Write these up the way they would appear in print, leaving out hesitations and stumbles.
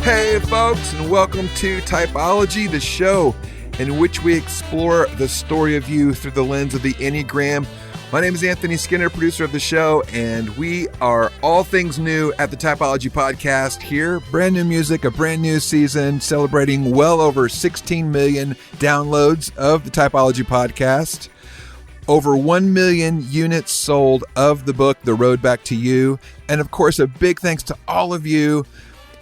Hey folks, and welcome to Typology, the show in which we explore the story of you through the lens of the Enneagram. My name is Anthony Skinner, producer of the show, and we are all things new at the Typology podcast here. Brand new music, a brand new season, celebrating well over 16 million downloads of the Typology podcast. Over 1 million units sold of the book, The Road Back to You. And of course, a big thanks to all of you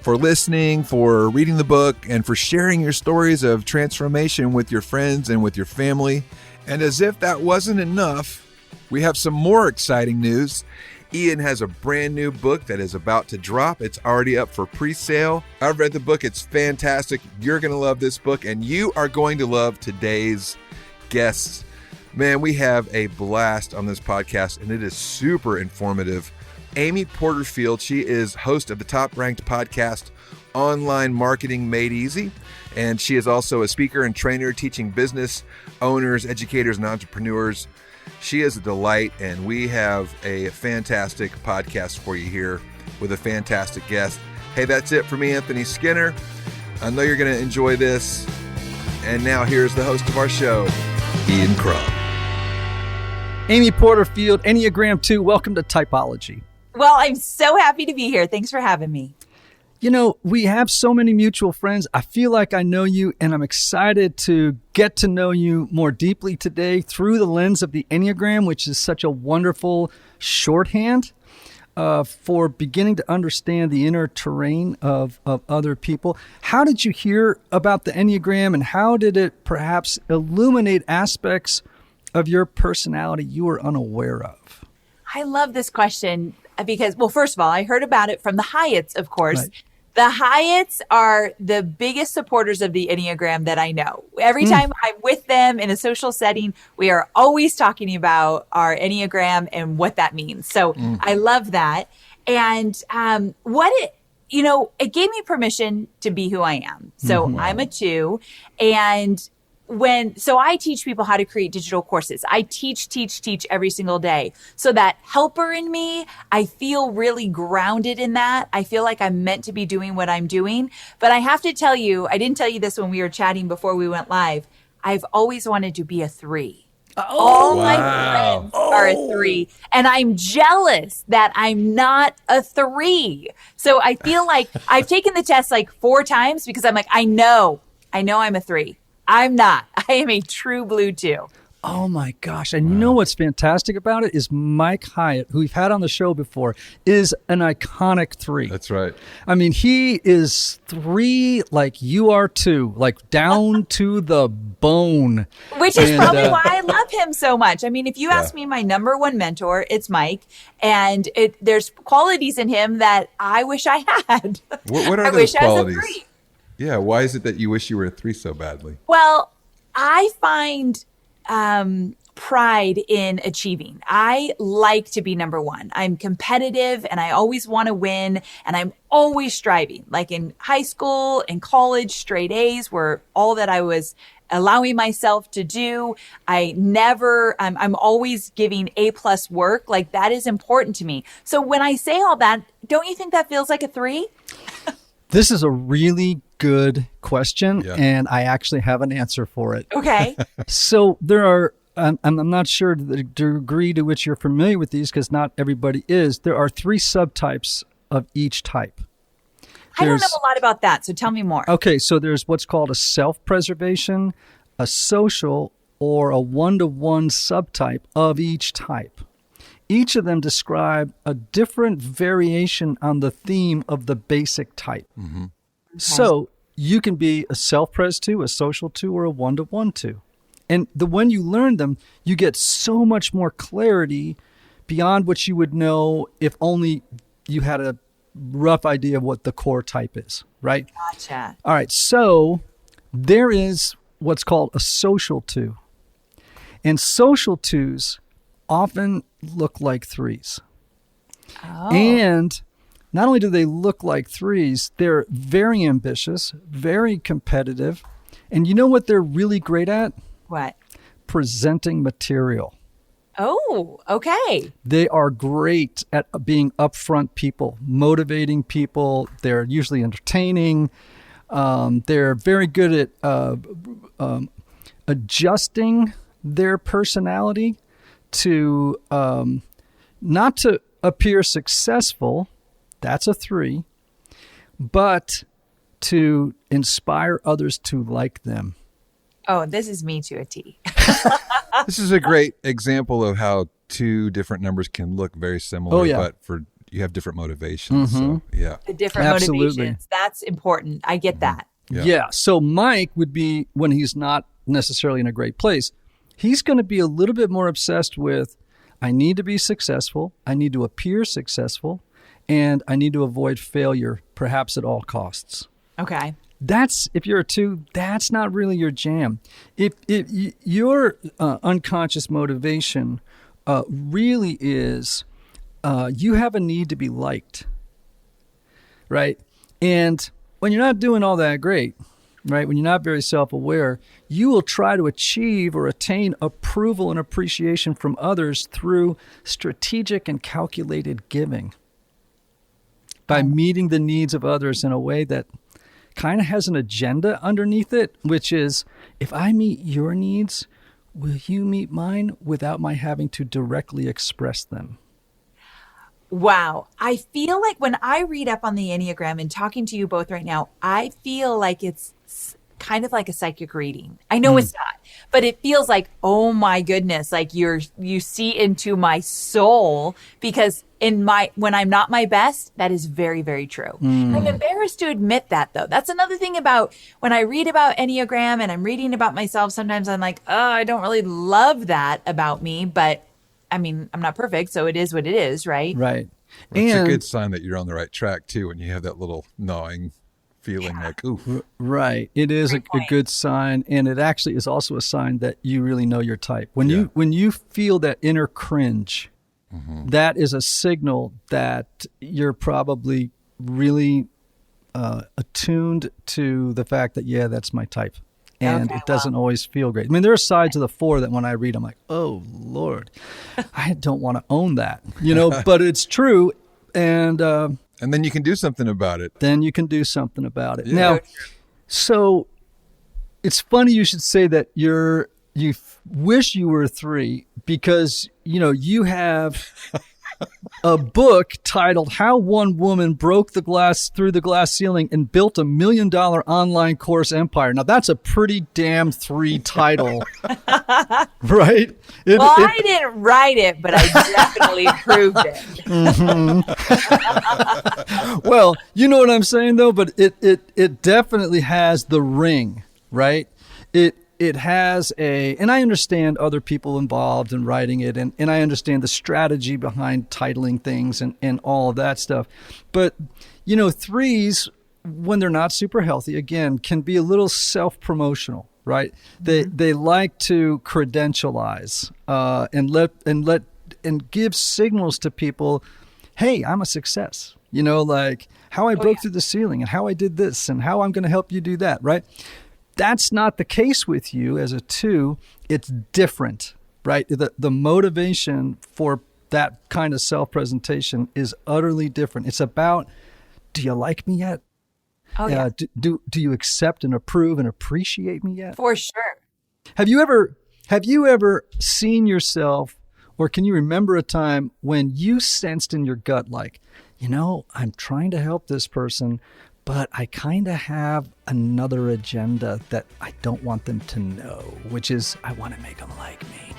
for listening, for reading the book, and for sharing your stories of transformation with your friends and with your family. And as if that wasn't enough, we have some more exciting news. Ian has a brand new book that is about to drop. It's already up for pre-sale. I've read the book. It's fantastic. You're going to love this book, and you are going to love today's guests. Man, we have a blast on this podcast, and it is super informative. Amy Porterfield, she is host of the top-ranked podcast, Online Marketing Made Easy, and she is also a speaker and trainer teaching business owners, educators, and entrepreneurs. She is a delight, and we have a fantastic podcast for you here with a fantastic guest. Hey, that's it for me, Anthony Skinner. I know you're going to enjoy this. And now here's the host of our show, Ian Cron. Amy Porterfield, Enneagram 2, welcome to Typology. Well, I'm so happy to be here. Thanks for having me. You know, we have so many mutual friends. I feel like I know you, and I'm excited to get to know you more deeply today through the lens of the Enneagram, which is such a wonderful shorthand for beginning to understand the inner terrain of other people. How did you hear about the Enneagram, and how did it perhaps illuminate aspects of your personality you were unaware of? I love this question because, well, first of all, I heard about it from the Hyatts, of course. Right. The Hyatts are the biggest supporters of the Enneagram that I know. Every time I'm with them in a social setting, we are always talking about our Enneagram and what that means. So I love that. And it gave me permission to be who I am. So I'm a 2, and so I teach people how to create digital courses. I teach every single day. So that helper in me, I feel really grounded in that. I feel like I'm meant to be doing what I'm doing. But I have to tell you, I didn't tell you this when we were chatting before we went live. I've always wanted to be a 3. All my friends are a 3. And I'm jealous that I'm not a 3. So I feel like I've taken the test like 4 times because I'm like, I know I'm a 3. I'm not. I am a true blue 2. Oh my gosh. And you know what's fantastic about it is Mike Hyatt, who we've had on the show before, is an iconic 3. That's right. I mean, he is 3 like you are 2, like down to the bone. Which is probably why I love him so much. I mean, if you ask me my number one mentor, it's Mike. And there's qualities in him that I wish I had. What are those qualities? I was a 3. Yeah, why is it that you wish you were a 3 so badly? Well, I find pride in achieving. I like to be number 1. I'm competitive and I always want to win, and I'm always striving. Like in high school and college, straight A's were all that I was allowing myself to do. I'm always giving A+ work. Like that is important to me. So when I say all that, don't you think that feels like a 3? This is a really good question, and I actually have an answer for it. Okay. So there are, I'm not sure the degree to which you're familiar with these because not everybody is. There are 3 subtypes of each type. I don't know a lot about that, so tell me more. Okay, so there's what's called a self-preservation, a social, or a one-to-one subtype of each type. Each of them describe a different variation on the theme of the basic type. Mm-hmm. Okay. So you can be a self-pres 2, a social 2, or a one-to-one 2. And when you learn them, you get so much more clarity beyond what you would know if only you had a rough idea of what the core type is, right? Gotcha. All right, so there is what's called a social 2. And social 2s often look like 3s. Oh. And not only do they look like 3s, they're very ambitious, very competitive. And you know what they're really great at? What? Presenting material. Oh, okay. They are great at being upfront people, motivating people. They're usually entertaining. They're very good at adjusting their personality to not to appear successful. That's a 3, but to inspire others to like them. Oh, this is me to a T. This is a great example of how 2 different numbers can look very similar, but you have different motivations. So, yeah. The different motivations. That's important. I get that. Yeah. So Mike would be, when he's not necessarily in a great place, he's going to be a little bit more obsessed with, I need to be successful, I need to appear successful, and I need to avoid failure, perhaps at all costs. Okay. If you're a 2, that's not really your jam. If your unconscious motivation really is, you have a need to be liked, right? And when you're not doing all that great, right, when you're not very self-aware, you will try to achieve or attain approval and appreciation from others through strategic and calculated giving, by meeting the needs of others in a way that kind of has an agenda underneath it, which is, if I meet your needs, will you meet mine without my having to directly express them? Wow. I feel like when I read up on the Enneagram and talking to you both right now, I feel like it's kind of like a psychic reading. I know it's not, but it feels like, oh my goodness, like you see into my soul, because when I'm not my best, that is very, very true. I'm embarrassed to admit that, though. That's another thing about when I read about Enneagram and I'm reading about myself, sometimes I'm like, oh, I don't really love that about me, but I mean, I'm not perfect, so it is what it is, right? Right. Well, it's a good sign that you're on the right track, too, when you have that little gnawing feeling like, ooh. Right. It is a good sign, and it actually is also a sign that you really know your type. When you feel that inner cringe, that is a signal that you're probably really attuned to the fact that, that's my type. And it doesn't always feel great. I mean, there are sides of the 4 that when I read, I'm like, oh, Lord, I don't want to own that, but it's true. And then you can do something about it. Yeah. Now, so it's funny you should say that you wish you were a 3, because, you have a book titled How One Woman Broke Through the Glass Ceiling and Built a $1 million Online Course Empire. Now, that's a pretty damn 3 title, right? I didn't write it, but I definitely proved it. Well, you know what I'm saying, though? But it definitely has the ring, right? It has and I understand other people involved in writing it, and I understand the strategy behind titling things and all of that stuff. But, 3s, when they're not super healthy, again, can be a little self-promotional, right? They like to credentialize and give signals to people, hey, I'm a success. Like how I broke through the ceiling and how I did this and how I'm going to help you do that, right? That's not the case with you as a 2. It's different, right? The motivation for that kind of self-presentation is utterly different. It's about, do you like me yet? Oh, yeah. Do you accept and approve and appreciate me yet? For sure. Have you ever seen yourself, or can you remember a time when you sensed in your gut, like, I'm trying to help this person, but I kind of have another agenda that I don't want them to know, which is I want to make them like me.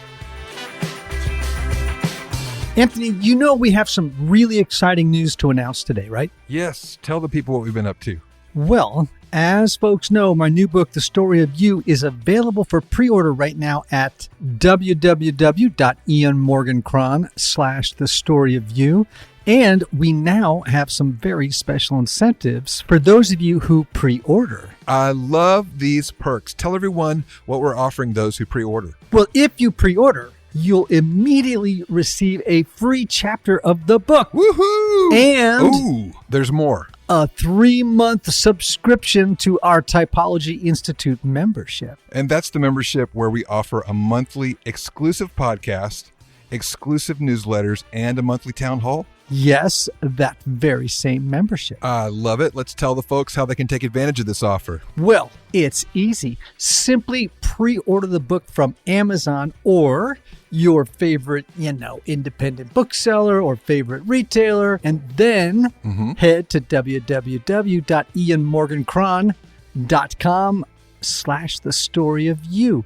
Anthony, we have some really exciting news to announce today, right? Yes. Tell the people what we've been up to. Well, as folks know, my new book, The Story of You, is available for pre-order right now at www.ianmorgancron.com/The Story of You. And we now have some very special incentives for those of you who pre-order. I love these perks. Tell everyone what we're offering those who pre-order. Well, if you pre-order, you'll immediately receive a free chapter of the book. Woohoo! And there's more. A 3-month subscription to our Typology Institute membership. And that's the membership where we offer a monthly exclusive podcast exclusive newsletters, and a monthly town hall? Yes, that very same membership. I love it. Let's tell the folks how they can take advantage of this offer. Well, it's easy. Simply pre-order the book from Amazon or your favorite, independent bookseller or favorite retailer, and then head to www.ianmorgancron.com/thestoryofyou.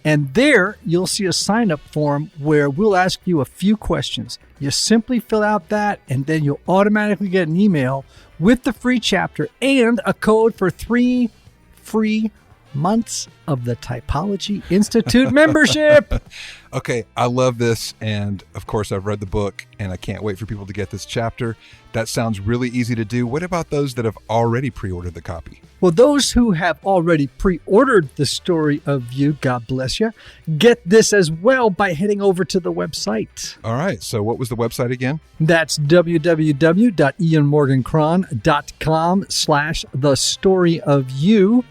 And there you'll see a sign-up form where we'll ask you a few questions. You simply fill out that, and then you'll automatically get an email with the free chapter and a code for 3 free months of the Typology Institute membership. Okay, I love this. And of course, I've read the book and I can't wait for people to get this chapter. That sounds really easy to do. What about those that have already pre-ordered the copy? Well, those who have already pre-ordered The Story of You, God bless you, get this as well by heading over to the website. All right. So what was the website again? That's www.ianmorgancron.com/thestoryofyou.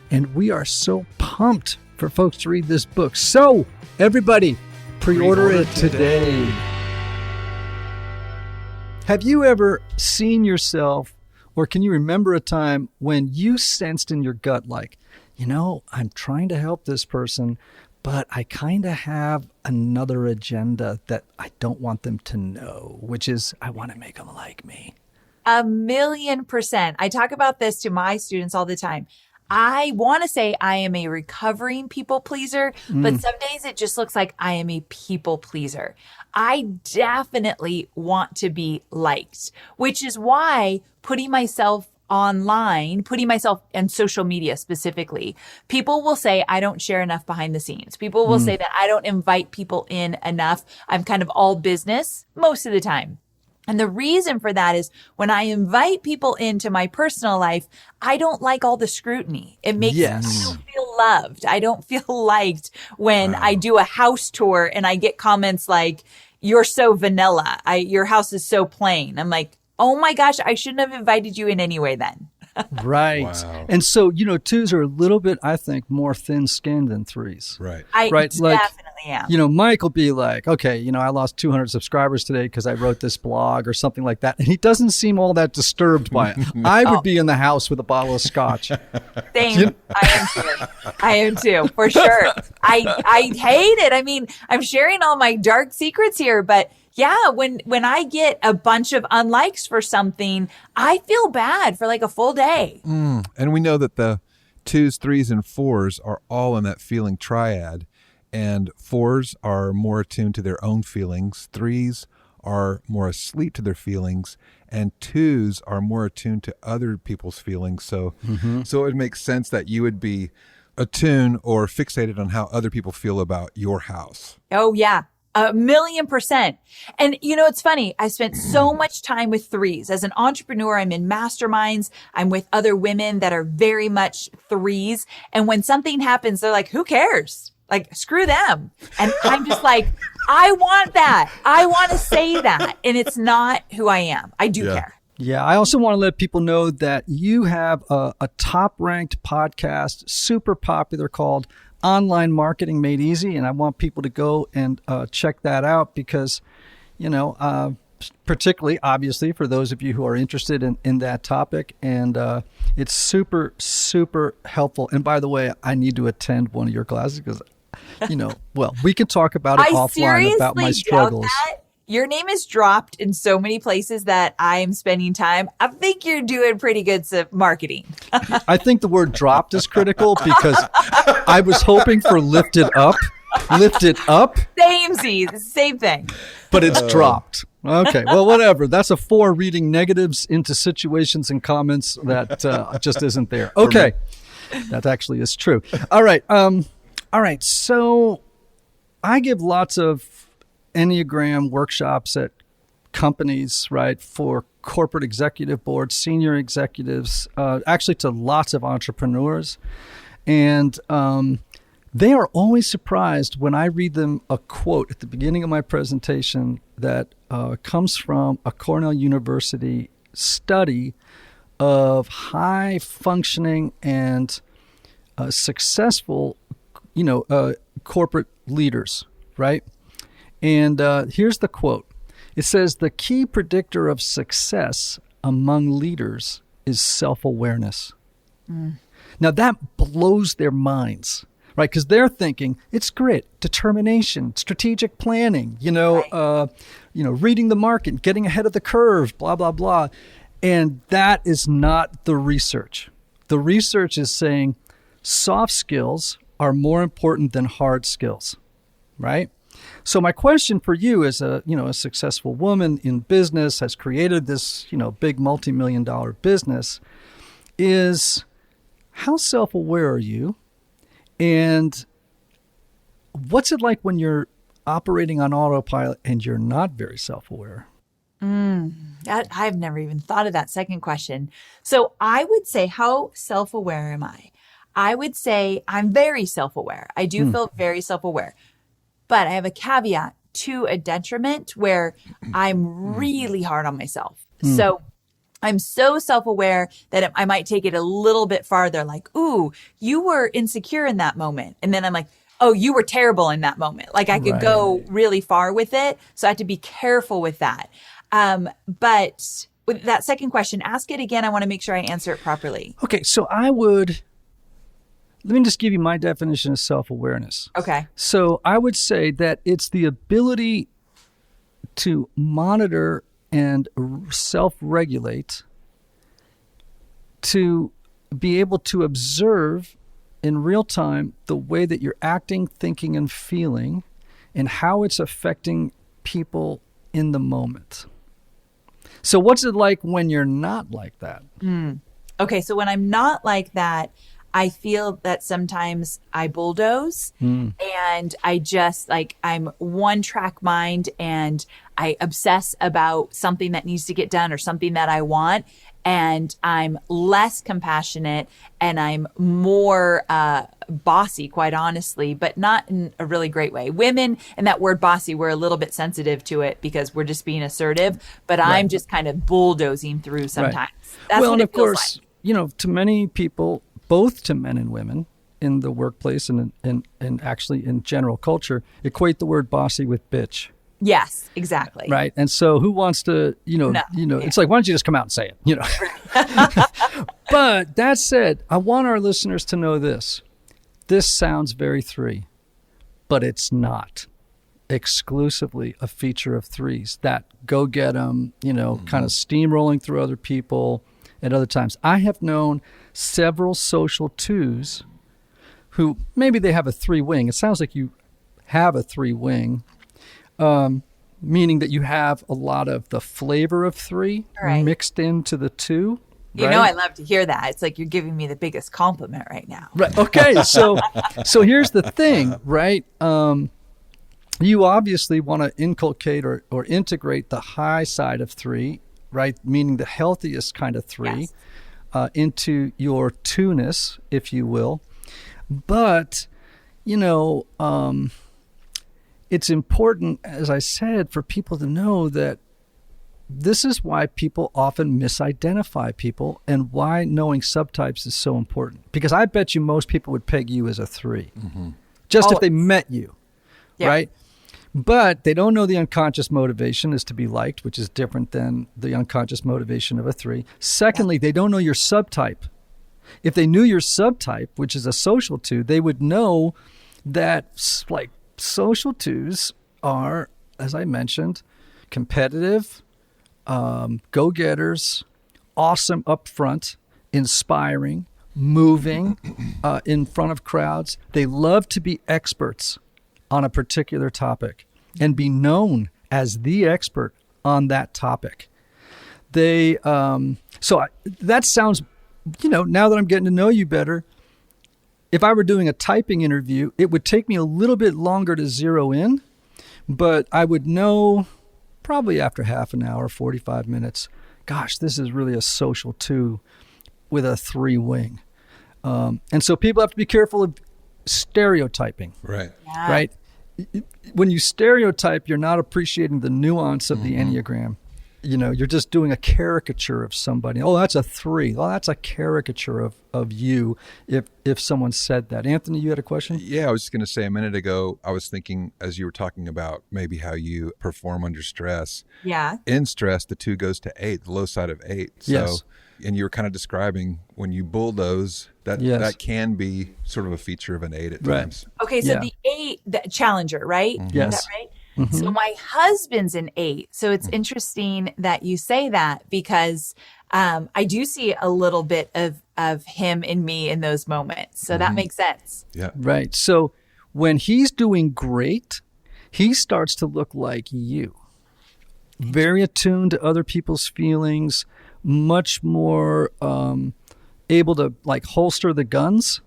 And we are so pumped for folks to read this book. So, everybody, pre-order it today. Have you ever seen yourself, or can you remember a time when you sensed in your gut, like, I'm trying to help this person, but I kind of have another agenda that I don't want them to know, which is I want to make them like me? 1,000,000%. I talk about this to my students all the time. I want to say I am a recovering people pleaser, but some days it just looks like I am a people pleaser. I definitely want to be liked, which is why putting myself online, putting myself on social media specifically, people will say I don't share enough behind the scenes. People will say that I don't invite people in enough. I'm kind of all business most of the time. And the reason for that is when I invite people into my personal life, I don't like all the scrutiny. It makes me feel loved. I don't feel liked when I do a house tour and I get comments like, "You're so vanilla. Your house is so plain." I'm like, oh my gosh, I shouldn't have invited you in anyway then. Right. Wow. And so, twos are a little bit, I think, more thin-skinned than threes. Right. I definitely am. Mike will be like, okay, I lost 200 subscribers today because I wrote this blog or something like that. And he doesn't seem all that disturbed by it. I would be in the house with a bottle of scotch. Same. I am too, for sure. I hate it. I mean, I'm sharing all my dark secrets here, but yeah, when I get a bunch of unlikes for something, I feel bad for like a full day. And we know that the 2s, 3s, and 4s are all in that feeling triad. And 4s are more attuned to their own feelings. 3s are more asleep to their feelings. And 2s are more attuned to other people's feelings. So it would make sense that you would be attuned or fixated on how other people feel about your house. Oh, yeah. 1,000,000%. And it's funny. I spent so much time with 3s. As an entrepreneur, I'm in masterminds. I'm with other women that are very much 3s. And when something happens, they're like, who cares? Like, screw them. And I'm just like, I want that. I want to say that. And it's not who I am. I do care. Yeah. I also want to let people know that you have a top-ranked podcast, super popular, called Online Marketing Made Easy. And I want people to go and check that out because, particularly, obviously, for those of you who are interested in that topic. And it's super, super helpful. And by the way, I need to attend one of your classes because, we can talk about it offline about my struggles. That. Your name is dropped in so many places that I am spending time. I think you're doing pretty good marketing. I think the word dropped is critical because I was hoping for lifted up. Same thing. But it's dropped. Okay, well, whatever. That's a 4 reading negatives into situations and comments that just isn't there. Okay, that actually is true. All right. So I give lots of Enneagram workshops at companies, right, for corporate executive boards, senior executives, actually to lots of entrepreneurs. And they are always surprised when I read them a quote at the beginning of my presentation that comes from a Cornell University study of high functioning and successful, corporate leaders, right? And here's the quote. It says, the key predictor of success among leaders is self-awareness. Now that blows their minds, right? Because they're thinking it's grit, determination, strategic planning, reading the market, getting ahead of the curve, blah, blah, blah. And that is not the research. The research is saying soft skills are more important than hard skills, right? So my question for you as a successful woman in business, has created this, big multi-million-dollar business, is how self-aware are you? And what's it like when you're operating on autopilot and you're not very self-aware? I've never even thought of that second question. So I would say, how self-aware am I? I would say I'm very self-aware. I do feel very self-aware. But I have a caveat to a detriment where I'm really hard on myself. So I'm so self-aware that I might take it a little bit farther, like, ooh, you were insecure in that moment. And then I'm like, oh, you were terrible in that moment. Like I could go really far with it. So I have to be careful with that. But with that second question, ask it again. I want to make sure I answer it properly. Okay, so let me just give you my definition of self-awareness. Okay. So I would say that it's the ability to monitor and self-regulate, to be able to observe in real time the way that you're acting, thinking, and feeling, and how it's affecting people in the moment. So what's it like when you're not like that? Okay, so when I'm not like that, I feel that sometimes I bulldoze and I just I'm one track mind and I obsess about something that needs to get done or something that I want. And I'm less compassionate and I'm more bossy, quite honestly, but not in a really great way. Women, and that word bossy, we're a little bit sensitive to it because we're just being assertive, but I'm just kind of bulldozing through sometimes. That's well, what and it of feels course, like. to many people, both to men and women in the workplace and actually in general culture, equate the word bossy with bitch. Yes, exactly. Right. And so who wants to, it's like, why don't you just come out and say it, But that said, I want our listeners to know this. This sounds very three, but it's not exclusively a feature of threes. That go get them, kind of steamrolling through other people at other times. I have known several social twos who maybe they have a three wing. It sounds like you have a three wing. Meaning that you have a lot of the flavor of three mixed into the two. Right? I love to hear that. It's like you're giving me the biggest compliment right now. Right. Okay. So here's the thing, right? You obviously want to inculcate or integrate the high side of three, right? Meaning the healthiest kind of three, into your two-ness, if you will. But, it's important, as I said, for people to know that this is why people often misidentify people and why knowing subtypes is so important. Because I bet you most people would peg you as a three, just if they met you, right? But they don't know the unconscious motivation is to be liked, which is different than the unconscious motivation of a three. Secondly, they don't know your subtype. If they knew your subtype, which is a social two, they would know that social twos are, as I mentioned, competitive, go-getters, awesome up front, inspiring, moving in front of crowds. They love to be experts on a particular topic and be known as the expert on that topic. That sounds, now that I'm getting to know you better, if I were doing a typing interview, it would take me a little bit longer to zero in, but I would know probably after half an hour, 45 minutes, gosh, this is really a social two with a three wing. And so people have to be careful of stereotyping. Right. Yeah. Right? When you stereotype, you're not appreciating the nuance of the Enneagram. you're just doing a caricature of somebody. Oh, that's a 3. Oh, that's a caricature of you if someone said that. Anthony, you had a question? Yeah, I was just going to say a minute ago, I was thinking as you were talking about maybe how you perform under stress. Yeah. In stress, the 2 goes to 8, the low side of 8. So, yes. And you were kind of describing when you bulldoze, that can be sort of a feature of an 8 at times. Okay, so the 8, the challenger, right? Mm-hmm. Yes. Is that right? Mm-hmm. So my husband's an 8. So it's interesting that you say that because I do see a little bit of him in me in those moments. So that makes sense. Yeah. Right. So when he's doing great, he starts to look like you. Very attuned to other people's feelings, much more able to like holster the guns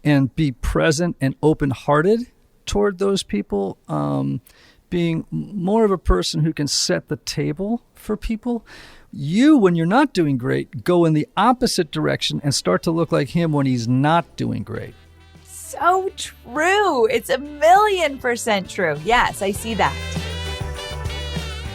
and be present and open-hearted toward those people. Being more of a person who can set the table for people. You, when you're not doing great, go in the opposite direction and start to look like him when he's not doing great. So true. It's 1,000,000% true. Yes, I see that.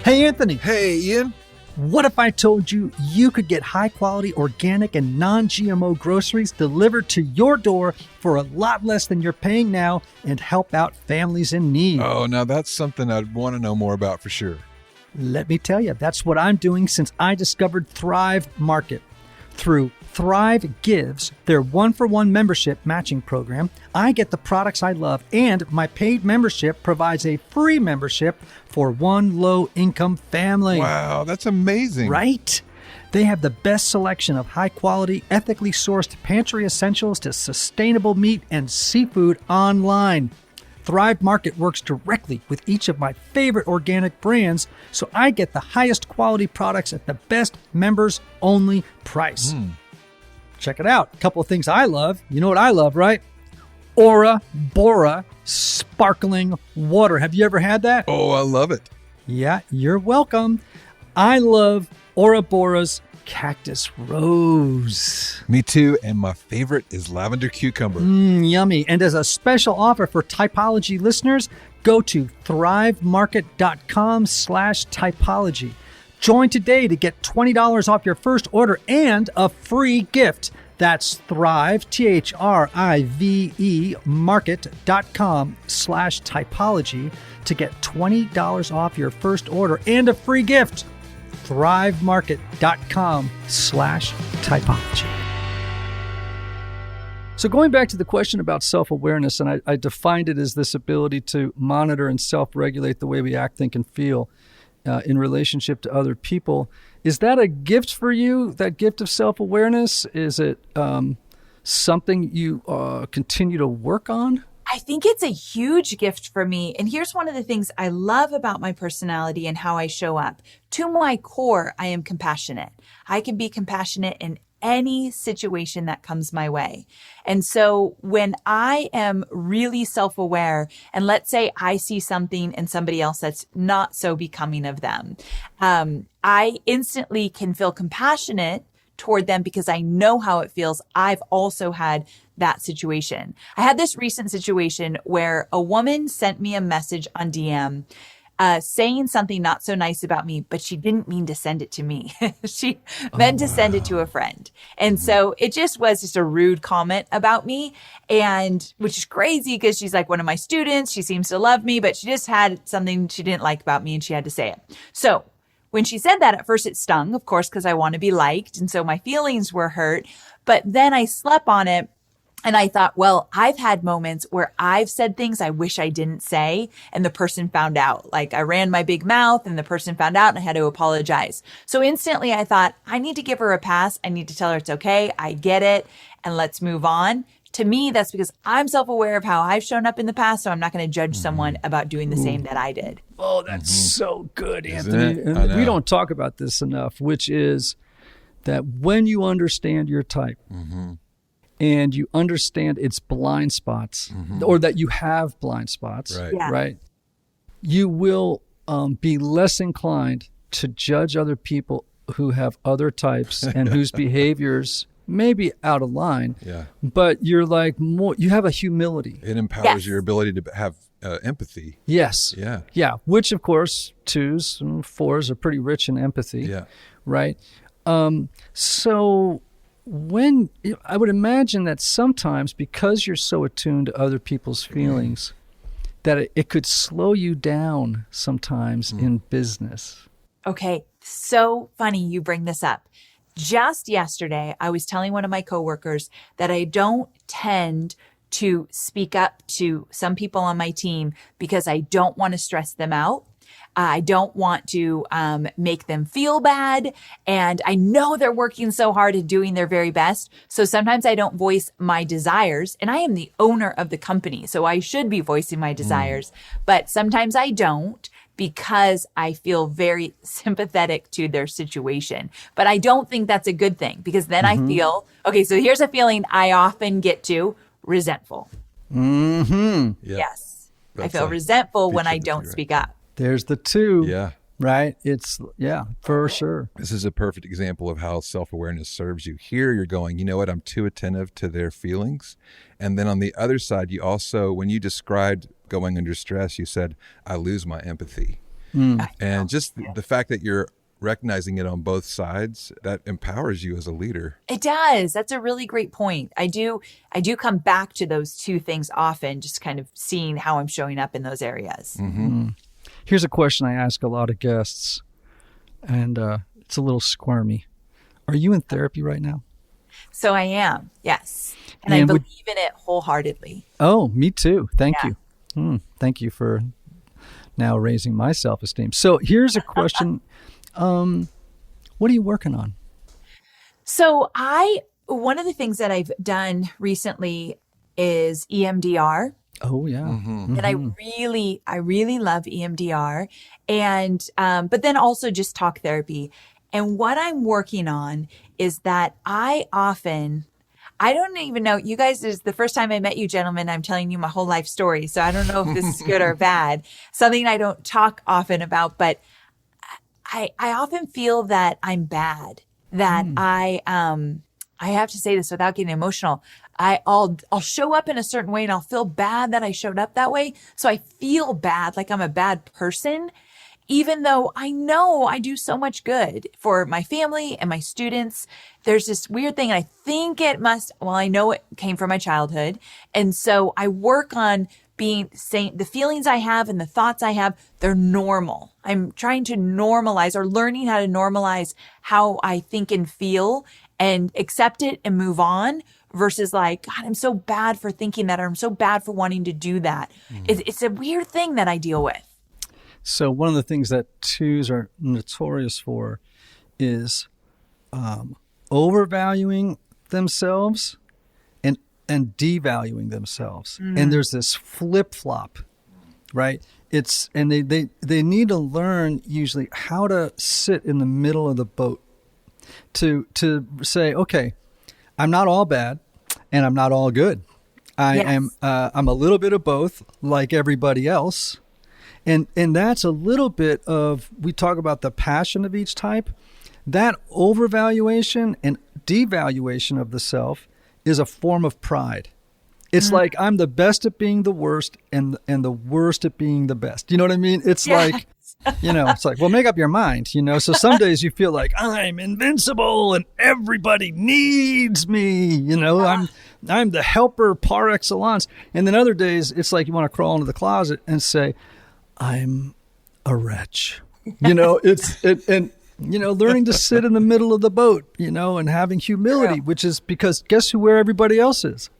Hey, Anthony. Hey, Ian. What if I told you you could get high-quality, organic, and non-GMO groceries delivered to your door for a lot less than you're paying now and help out families in need? Oh, now that's something I'd want to know more about for sure. Let me tell you, that's what I'm doing since I discovered Thrive Market. Through Thrive Gives, their 1-for-1 membership matching program, I get the products I love, and my paid membership provides a free membership for one low-income family. Wow, that's amazing. Right? They have the best selection of high-quality, ethically sourced pantry essentials to sustainable meat and seafood online. Thrive Market works directly with each of my favorite organic brands, so I get the highest quality products at the best members-only price. Check it out. A couple of things I love. You know what I love, right? Ora Bora sparkling water. Have you ever had that? Oh, I love it. Yeah, you're welcome. I love Ora Bora's Cactus Rose. Me too. And my favorite is lavender cucumber. Yummy. And as a special offer for Typology listeners, go to thrivemarket.com/typology. Join today to get $20 off your first order and a free gift. That's Thrive, THRIVE, market.com/typology to get $20 off your first order and a free gift. thrivemarket.com/typology. So going back to the question about self-awareness, and I defined it as this ability to monitor and self-regulate the way we act, think, and feel in relationship to other people. Is that a gift for you, that gift of self-awareness? Is it something you continue to work on? I think it's a huge gift for me. And here's one of the things I love about my personality and how I show up. To my core, I am compassionate. I can be compassionate in any situation that comes my way. And so when I am really self-aware, and let's say I see something in somebody else that's not so becoming of them, I instantly can feel compassionate toward them because I know how it feels. I've also had that situation. I had this recent situation where a woman sent me a message on DM saying something not so nice about me, but she didn't mean to send it to me. She meant to send it to a friend. And so it was just a rude comment about me, and which is crazy because she's like one of my students. She seems to love me, but she just had something she didn't like about me and she had to say it. So when she said that, at first it stung, of course, because I want to be liked. And so my feelings were hurt. But then I slept on it. And I thought, well, I've had moments where I've said things I wish I didn't say, and the person found out. Like I ran my big mouth and the person found out and I had to apologize. So instantly I thought, I need to give her a pass. I need to tell her it's okay. I get it. And let's move on. To me, that's because I'm self-aware of how I've shown up in the past. So I'm not going to judge someone about doing the same that I did. Oh, that's so good, Isn't Anthony. it? And we don't talk about this enough, which is that when you understand your type, and you understand its blind spots, or that you have blind spots, Right. Yeah. right? You will be less inclined to judge other people who have other types and whose behaviors may be out of line. Yeah. But you're like more. You have a humility. It empowers Yes. your ability to have empathy. Yes. Yeah. Yeah. Which, of course, 2s and 4s are pretty rich in empathy. Yeah. Right. So when I would imagine that sometimes because you're so attuned to other people's feelings, that it could slow you down sometimes in business. Okay. So funny you bring this up. Just yesterday, I was telling one of my coworkers that I don't tend to speak up to some people on my team because I don't want to stress them out. I don't want to make them feel bad. And I know they're working so hard and doing their very best. So sometimes I don't voice my desires. And I am the owner of the company, so I should be voicing my desires. But sometimes I don't because I feel very sympathetic to their situation. But I don't think that's a good thing because then I feel, okay, so here's a feeling I often get to: resentful. Yeah. Yes. That's I feel a resentful when I feature don't that's speak up. There's the 2. Yeah. Right? It's, for sure. This is a perfect example of how self-awareness serves you. Here you're going, you know what, I'm too attentive to their feelings. And then on the other side, you also, when you described going under stress, you said, I lose my empathy. And just the fact that you're recognizing it on both sides, that empowers you as a leader. It does. That's a really great point. I do come back to those 2 things often, just kind of seeing how I'm showing up in those areas. Here's a question I ask a lot of guests, and it's a little squirmy. Are you in therapy right now? So I am, yes. And I believe in it wholeheartedly. Oh, me too. Thank you. Thank you for now raising my self-esteem. So here's a question. What are you working on? So one of the things that I've done recently is EMDR. Oh, yeah. And I really love EMDR, and but then also just talk therapy. And what I'm working on is that I don't even know, you guys, this is the first time I met you gentlemen, I'm telling you my whole life story. So I don't know if this is good or bad, something I don't talk often about, but I often feel that I'm bad, that I have to say this without getting emotional. I'll show up in a certain way and I'll feel bad that I showed up that way. So I feel bad, like I'm a bad person, even though I know I do so much good for my family and my students. There's this weird thing. I think I know it came from my childhood. And so I work on saying the feelings I have and the thoughts I have, they're normal. I'm trying to normalize, or learning how to normalize how I think and feel and accept it and move on, versus like, God, I'm so bad for thinking that, or I'm so bad for wanting to do that. It's a weird thing that I deal with. So one of the things that 2s are notorious for is overvaluing themselves and devaluing themselves. And there's this flip-flop, right? And they need to learn usually how to sit in the middle of the boat to say, okay, I'm not all bad and I'm not all good. I'm a little bit of both, like everybody else. And that's a little bit of, we talk about the passion of each type. That overvaluation and devaluation of the self is a form of pride. It's like I'm the best at being the worst and the worst at being the best. You know what I mean? It's like, it's like, well, make up your mind, So some days you feel like I'm invincible and everybody needs me, I'm the helper par excellence. And then other days it's like you want to crawl into the closet and say, I'm a wretch. Learning to sit in the middle of the boat, and having humility, which is because guess where everybody else is?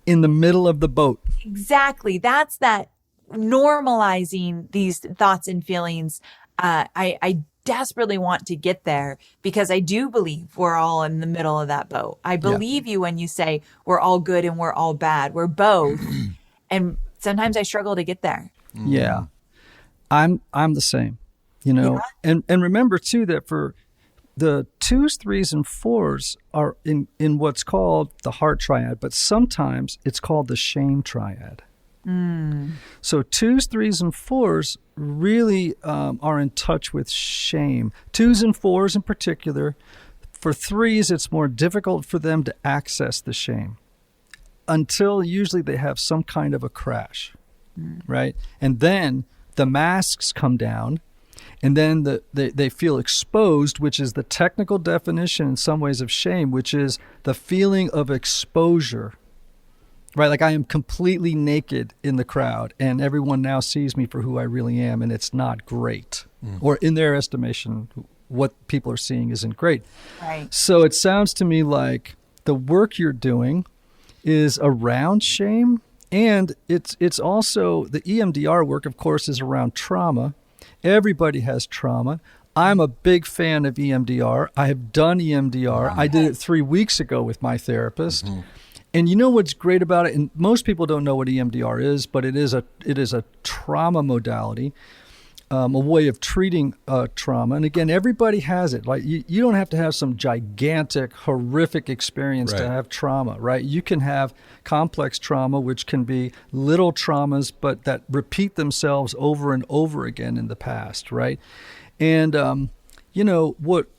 In the middle of the boat. Exactly. That's that normalizing these thoughts and feelings. I desperately want to get there because I do believe we're all in the middle of that boat. I believe you when you say we're all good and we're all bad. We're both. And sometimes I struggle to get there. Yeah. I'm the same, and remember too, that for the 2s, 3s, and 4s are in what's called the heart triad, but sometimes it's called the shame triad. So 2s, 3s, and 4s really are in touch with shame. 2s and 4s in particular. For 3s, it's more difficult for them to access the shame until usually they have some kind of a crash. right? And then the masks come down, and then they feel exposed, which is the technical definition in some ways of shame, which is the feeling of exposure, right? Like I am completely naked in the crowd, and everyone now sees me for who I really am, and it's not great. Or in their estimation, what people are seeing isn't great. Right. So it sounds to me like the work you're doing is around shame, and it's also the EMDR work, of course, is around trauma. Everybody has trauma. I'm a big fan of EMDR. I have done EMDR. I did it 3 weeks ago with my therapist. And you know what's great about it? And most people don't know what EMDR is, but it is a trauma modality. A way of treating trauma. And again, everybody has it. Like you don't have to have some gigantic, horrific experience to have trauma, right? You can have complex trauma, which can be little traumas, but that repeat themselves over and over again in the past, right? And what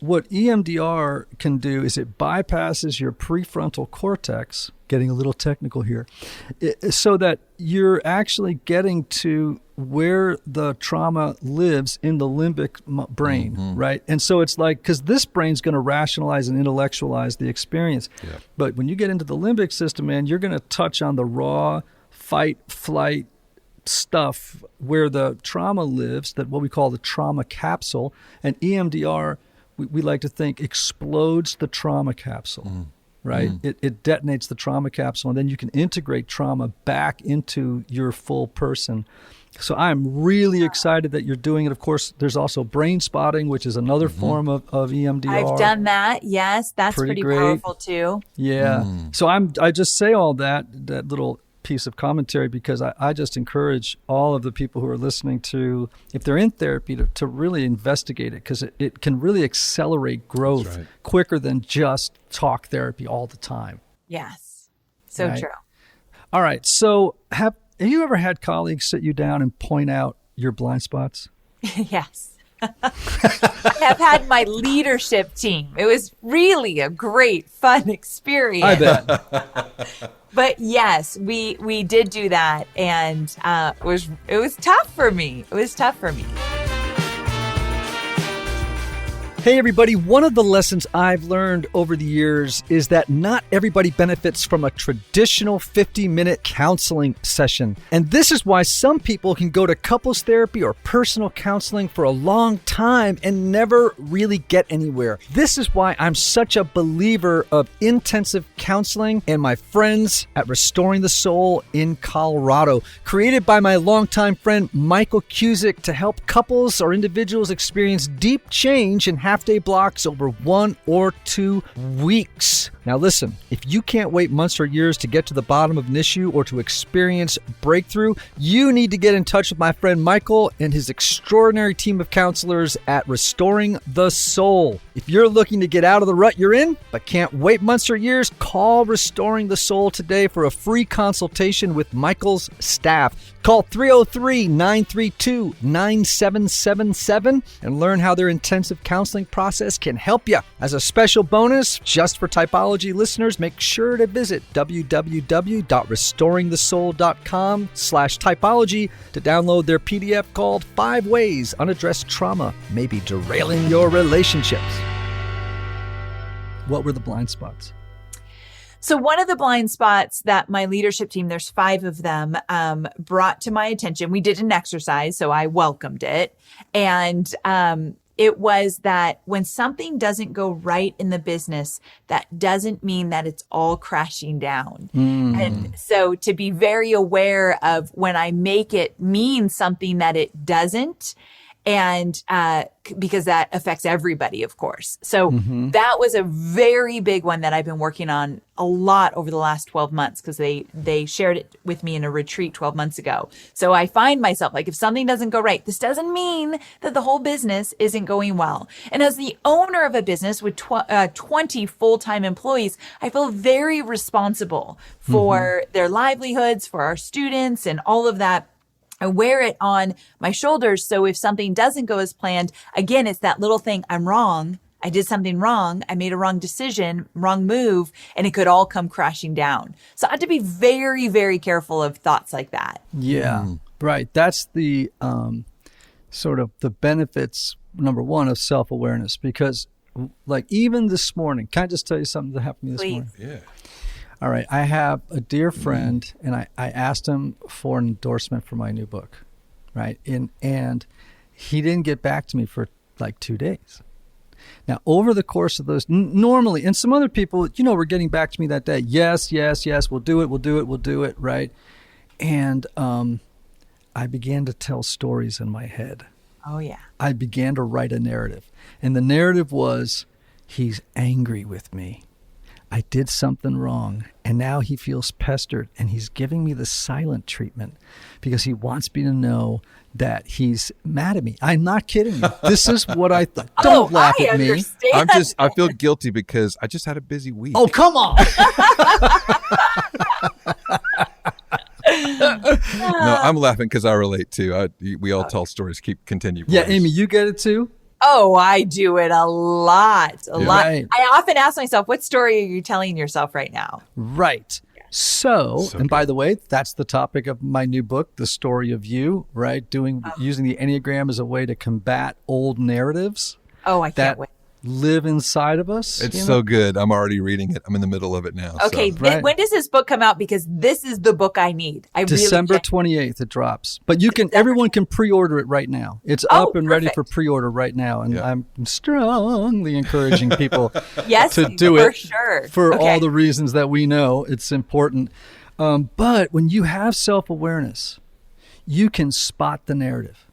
EMDR can do is it bypasses your prefrontal cortex, getting a little technical here, so that you're actually getting to where the trauma lives in the limbic brain, right? And so it's like, because this brain's going to rationalize and intellectualize the experience. Yeah. But when you get into the limbic system, man, you're going to touch on the raw fight, flight stuff where the trauma lives, that what we call the trauma capsule. And EMDR, we like to think, explodes the trauma capsule. Right? It detonates the trauma capsule, and then you can integrate trauma back into your full person. So I'm really excited that you're doing it. Of course, there's also brain spotting, which is another form of EMDR. I've done that. Yes, that's pretty powerful too. Yeah. So I just say all that little piece of commentary because I just encourage all of the people who are listening to, if they're in therapy, to really investigate it, because it can really accelerate growth quicker than just talk therapy all the time. Yes. So true. All right. So have you ever had colleagues sit you down and point out your blind spots? Yes. I have had my leadership team. It was really a great, fun experience. I bet. But yes, we did do that, and it was tough for me. Hey everybody, one of the lessons I've learned over the years is that not everybody benefits from a traditional 50-minute counseling session. And this is why some people can go to couples therapy or personal counseling for a long time and never really get anywhere. This is why I'm such a believer of intensive counseling and my friends at Restoring the Soul in Colorado, created by my longtime friend Michael Cusick to help couples or individuals experience deep change in half-day blocks over 1 or 2 weeks. Now listen, if you can't wait months or years to get to the bottom of an issue or to experience breakthrough, you need to get in touch with my friend Michael and his extraordinary team of counselors at Restoring the Soul. If you're looking to get out of the rut you're in, but can't wait months or years, call Restoring the Soul today for a free consultation with Michael's staff. Call 303-932-9777 and learn how their intensive counseling process can help you. As a special bonus, just for Typology listeners, make sure to visit www.restoringthesoul.com/typology to download their PDF called 5 Ways Unaddressed Trauma May Be Derailing Your Relationships. What were the blind spots? So one of the blind spots that my leadership team, there's 5 of them, brought to my attention, we did an exercise, so I welcomed it. And it was that when something doesn't go right in the business, that doesn't mean that it's all crashing down. And so to be very aware of when I make it mean something that it doesn't, and because that affects everybody, of course. So that was a very big one that I've been working on a lot over the last 12 months, because they shared it with me in a retreat 12 months ago. So I find myself like, if something doesn't go right, this doesn't mean that the whole business isn't going well. And as the owner of a business with 20 full-time employees, I feel very responsible for their livelihoods, for our students, and all of that. I wear it on my shoulders. So if something doesn't go as planned, again, it's that little thing. I'm wrong. I did something wrong. I made a wrong decision, wrong move, and it could all come crashing down. So I had to be very, very careful of thoughts like that. Yeah. Right. That's the sort of the benefits, number one, of self-awareness. Because like even this morning, can I just tell you something that happened to me this morning? Yeah. All right. I have a dear friend, and I asked him for an endorsement for my new book, right? And he didn't get back to me for like 2 days. Now, over the course of those, normally, and some other people, were getting back to me that day. Yes, we'll do it, right? And I began to tell stories in my head. Oh, yeah. I began to write a narrative. And the narrative was, he's angry with me. I did something wrong, and now he feels pestered, and he's giving me the silent treatment because he wants me to know that he's mad at me. I'm not kidding you. This is what I thought. Don't laugh at me. I feel guilty because I just had a busy week. Oh, come on. No, I'm laughing because I relate too. We all tell stories. Continue. Yeah, please. Amy, you get it too? Oh, I do it a lot. A lot. Right. I often ask myself, what story are you telling yourself right now? Right. So and by the way, that's the topic of my new book, The Story of You, right? Using the Enneagram as a way to combat old narratives. Oh, I can't wait. Live inside of us. It's so good. I'm already reading it. I'm in the middle of it now. Okay, so. Right. when does this book come out? Because this is the book I need. December 28th it drops. But everyone can pre-order it right now. It's up and ready for pre-order right now. And I'm strongly encouraging people to do it sure. for all the reasons that we know it's important. But when you have self-awareness, you can spot the narrative.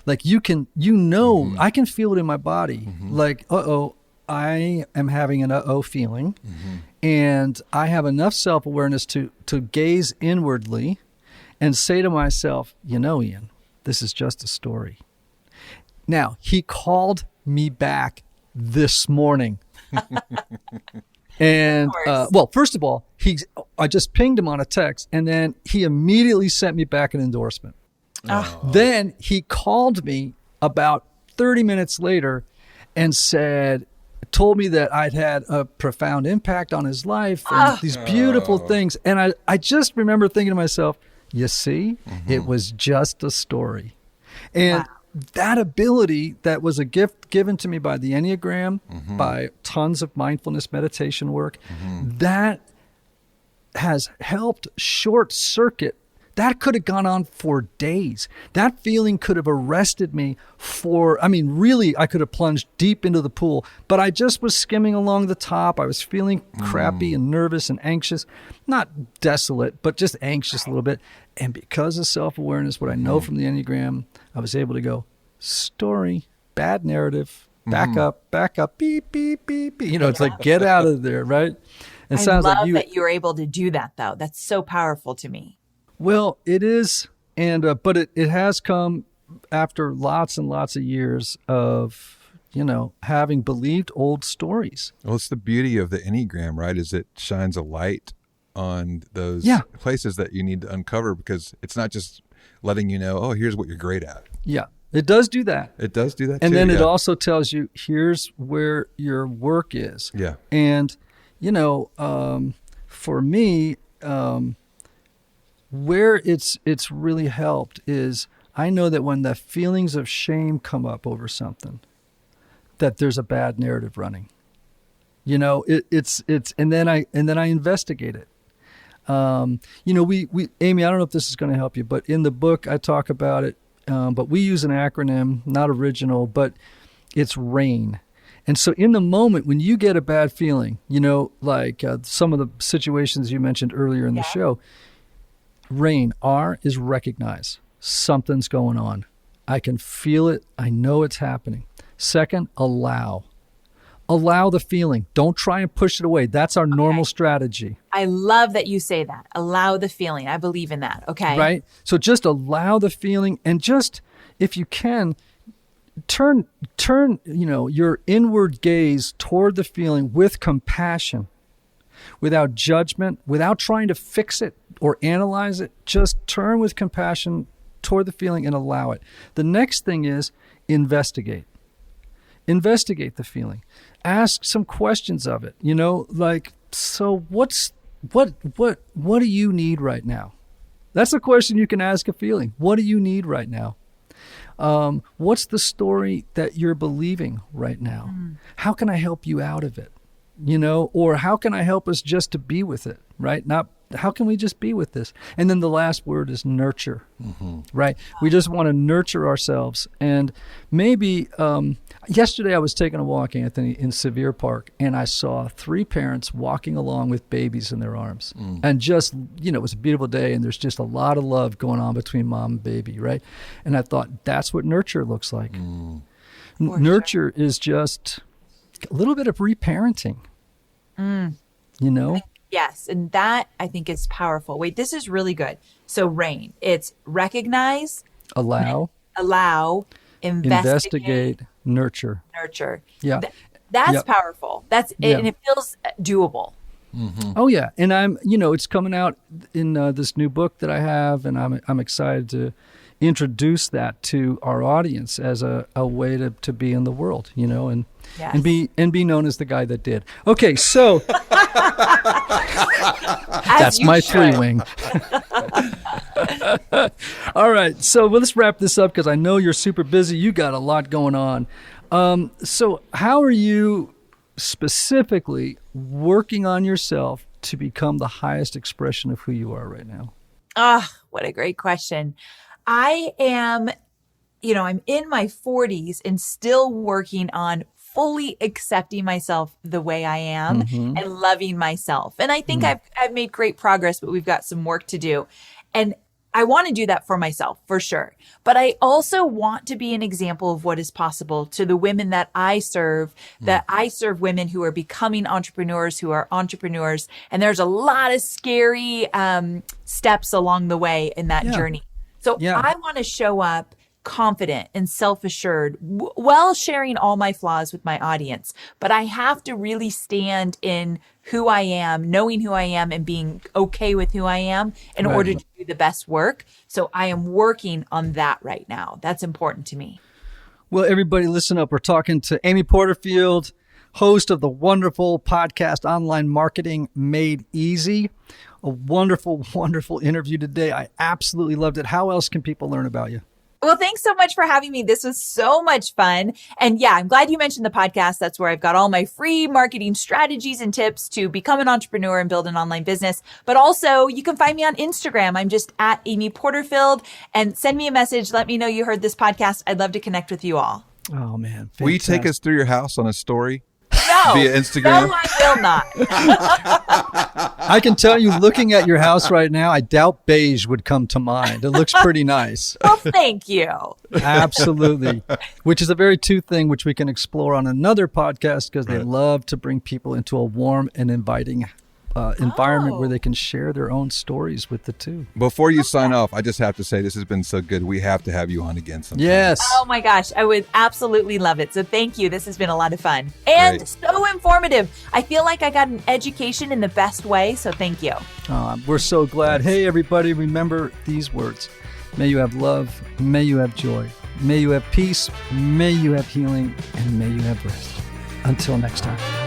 Like I can feel it in my body. Like, I am having an feeling. And I have enough self-awareness to gaze inwardly and say to myself, Ian, this is just a story. Now, he called me back this morning. And, first of all, I just pinged him on a text, and then he immediately sent me back an endorsement. Oh. Then he called me about 30 minutes later and told me that I'd had a profound impact on his life and these beautiful things. And I just remember thinking to myself, you see, it was just a story. And that ability that was a gift given to me by the Enneagram, by tons of mindfulness meditation work, that has helped short circuit. That could have gone on for days. That feeling could have arrested me really, I could have plunged deep into the pool, but I just was skimming along the top. I was feeling crappy and nervous and anxious, not desolate, but just anxious a little bit. And because of self-awareness, what I know from the Enneagram, I was able to go, story, bad narrative, back up, beep, beep, beep, beep. It's like, get out of there, right? I love that you're able to do that, though. That's so powerful to me. Well, it is, but it has come after lots and lots of years of, having believed old stories. Well, it's the beauty of the Enneagram, right? Is it shines a light on those places that you need to uncover, because it's not just letting you know, oh, here's what you're great at. Yeah, it does do that. It does do that and too. Then it also tells you, here's where your work is. Yeah. And, for me, where it's really helped is I know that when the feelings of shame come up over something, that there's a bad narrative running. It's and then I investigate it. We Amy, I don't know if this is going to help you, but in the book I talk about it. But we use an acronym, not original, but it's RAIN. And so in the moment when you get a bad feeling, like some of the situations you mentioned earlier in the show, RAIN, R is recognize. Something's going on. I can feel it. I know it's happening. Second, allow. Allow the feeling. Don't try and push it away. That's our normal strategy. I love that you say that. Allow the feeling. I believe in that. Okay. Right? So just allow the feeling, and just, if you can, turn your inward gaze toward the feeling with compassion, without judgment, without trying to fix it or analyze it. Just turn with compassion toward the feeling and allow it. The next thing is investigate. Investigate the feeling. Ask some questions of it. So what do you need right now? That's a question you can ask a feeling. What do you need right now? What's the story that you're believing right now? How can I help you out of it? Or how can I help us just to be with it, right? Not how can we just be with this? And then the last word is nurture, right? We just want to nurture ourselves. And maybe yesterday I was taking a walk, Anthony, in Sevier Park, and I saw 3 parents walking along with babies in their arms. And just, it was a beautiful day, and there's just a lot of love going on between mom and baby, right? And I thought, that's what nurture looks like. Nurture is just a little bit of reparenting, Yes, and that I think is powerful. Wait, this is really good. So RAIN, it's recognize, allow, investigate, nurture. Yeah. That's powerful. That's it, and it feels doable. Oh yeah, and I'm, it's coming out in this new book that I have, and I'm excited to introduce that to our audience as a way to be in the world, and be known as the guy that did. Okay, so that's my 3-wing. All right, so let's wrap this up because I know you're super busy. You got a lot going on. So how are you specifically working on yourself to become the highest expression of who you are right now? What a great question. I am, I'm in my 40s and still working on fully accepting myself the way I am and loving myself. And I think I've made great progress, but we've got some work to do. And I want to do that for myself, for sure. But I also want to be an example of what is possible to the women that I serve, that I serve women who are becoming entrepreneurs, who are entrepreneurs. And there's a lot of scary steps along the way in that journey. So I want to show up confident and self-assured while sharing all my flaws with my audience. But I have to really stand in who I am, knowing who I am and being okay with who I am in order to do the best work. So I am working on that right now. That's important to me. Well, everybody listen up. We're talking to Amy Porterfield, host of the wonderful podcast, Online Marketing Made Easy. A wonderful, wonderful interview today. I absolutely loved it. How else can people learn about you? Well, thanks so much for having me. This was so much fun. And I'm glad you mentioned the podcast. That's where I've got all my free marketing strategies and tips to become an entrepreneur and build an online business. But also you can find me on Instagram. I'm just at Amy Porterfield, and send me a message. Let me know you heard this podcast. I'd love to connect with you all. Oh man. Fantastic. Will you take us through your house on a story? No, via Instagram? No, I will not. I can tell you, looking at your house right now, I doubt beige would come to mind. It looks pretty nice. Well, thank you. Absolutely. Which is a very thing which we can explore on another podcast because they love to bring people into a warm and inviting environment where they can share their own stories with the two. Before you sign off, I just have to say this has been so good. We have to have you on again sometime. Yes. Oh my gosh, I would absolutely love it. So thank you. This has been a lot of fun and so informative. I feel like I got an education in the best way. So thank you. We're so glad. Hey, everybody, remember these words. May you have love. May you have joy. May you have peace. May you have healing. And may you have rest. Until next time.